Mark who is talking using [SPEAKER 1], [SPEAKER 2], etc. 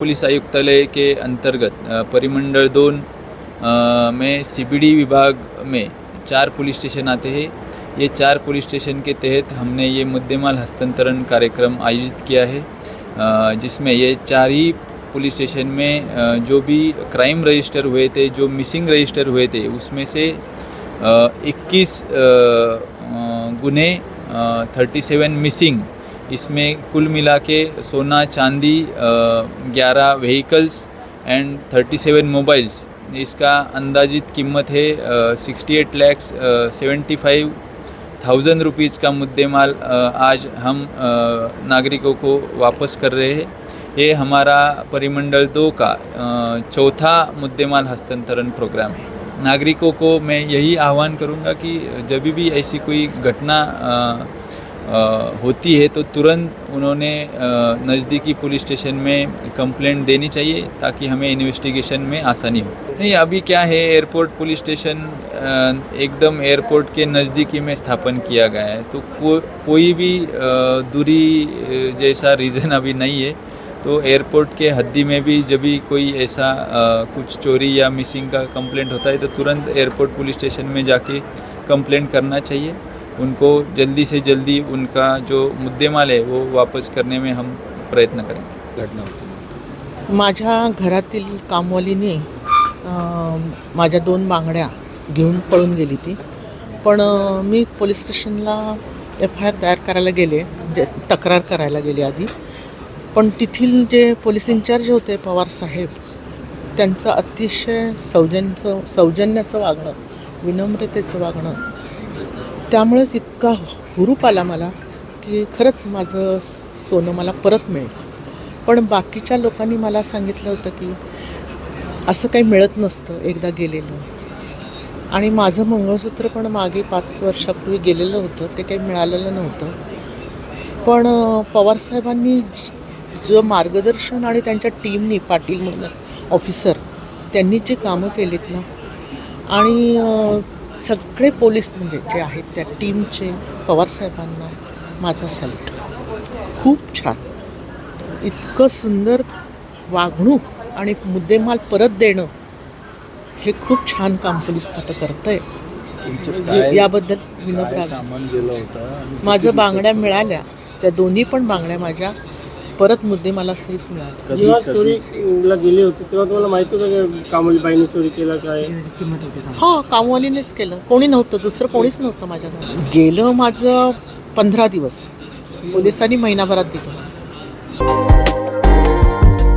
[SPEAKER 1] Police आयुक्तालय के अंतर्गत परिमंडल 2 में सीबीडी विभाग में 4 पुलिस स्टेशन आते हैं। ये 4 पुलिस स्टेशन के तहत हमने ये मुद्देमाल हस्तांतरण कार्यक्रम आयोजित किया है, जिसमें ये 4 ही पुलिस स्टेशन में जो भी क्राइम रजिस्टर हुए थे, जो मिसिंग रजिस्टर हुए थे, उसमें से 21 गुने 37 मिसिंग, इसमें कुल मिला के सोना चांदी 11 व्हीकल्स एंड 37 मोबाइल्स, इसका अंदाजित कीमत है 68,75,000 रुपीज़ का मुद्देमाल आज हम नागरिकों को वापस कर रहे हैं। ये हमारा परिमंडल 2 का चौथा मुद्देमाल हस्तांतरण प्रोग्राम है। नागरिकों को मैं यही आह्वान करूंगा कि जब भी ऐसी कोई घटना होती है तो तुरंत उन्होंने नज़दीकी पुलिस स्टेशन में कंप्लेंट देनी चाहिए, ताकि हमें इन्वेस्टिगेशन में आसानी हो। नहीं, अभी क्या है, एयरपोर्ट पुलिस स्टेशन एकदम एयरपोर्ट के नज़दीकी में स्थापन किया गया है, तो कोई भी दूरी जैसा रीज़न अभी नहीं है। तो एयरपोर्ट के हद्दी में भी जब भी कोई ऐसा कुछ चोरी या मिसिंग का कंप्लेंट होता है तो तुरंत एयरपोर्ट पुलिस स्टेशन में जाके कंप्लेंट करना चाहिए। उनको जल्दी से जल्दी उनका जो मुद्देमाल है वो वापस करने में हम प्रयत्न करेंगे। घटना
[SPEAKER 2] माझ्या घरातील कामवालीने माझ्या 2 बांगड्या घेऊन पळून गेली ती, पण मी पोलीस स्टेशनला FIR दायर करायला गेले, तक्रार करायला गेले आधी, पण तेथील जे पोलीस इन्चार्ज होते पवार साहेब, त्यांचं अतिशय सौजन्याचं वागणं, विनम्रतेचं वागणं, त्यामुळेच इतका हुरूप आला मला की खरंच माझं सोनं मला परत मिळेल. पण बाकीच्या लोकांनी मला सांगितलं होतं की असं काही मिळत नसतं एकदा गेलेलं, आणि माझं मंगळसूत्र पण मागे 5 वर्षापूर्वी गेलेलं होतं, ते काही मिळालेलं नव्हतं. पण पवारसाहेबांनी जो मार्गदर्शन आणि त्यांच्या टीमनी, पाटील म्हणून ऑफिसर, त्यांनी जे कामं केलीत ना, आणि सगळे पोलीस म्हणजे जे आहेत त्या टीमचे पवारसाहेबांना माझा सॅल्यूट. खूप छान, इतकं सुंदर वागणूक आणि मुद्देमाल परत देणं, हे खूप छान काम पोलीस खातं करतं आहे. याबद्दल विनोद. माझं बांगड्या मिळाल्या, त्या दोन्ही पण बांगड्या माझ्या परत मुद्देमालासहित मिळाल्या.
[SPEAKER 3] जेव्हा चोरीला गेले होते तेव्हा तुम्हाला माहिती होतं की कामवालीबाईने चोरी केला काय?
[SPEAKER 2] हो, कामवालीनेच केलं, कोणी नव्हतं, दुसरं कोणीच नव्हतं माझ्या घरात. गेलं माझं 15 दिवस, पोलिसांनी महिनाभरात दिलं.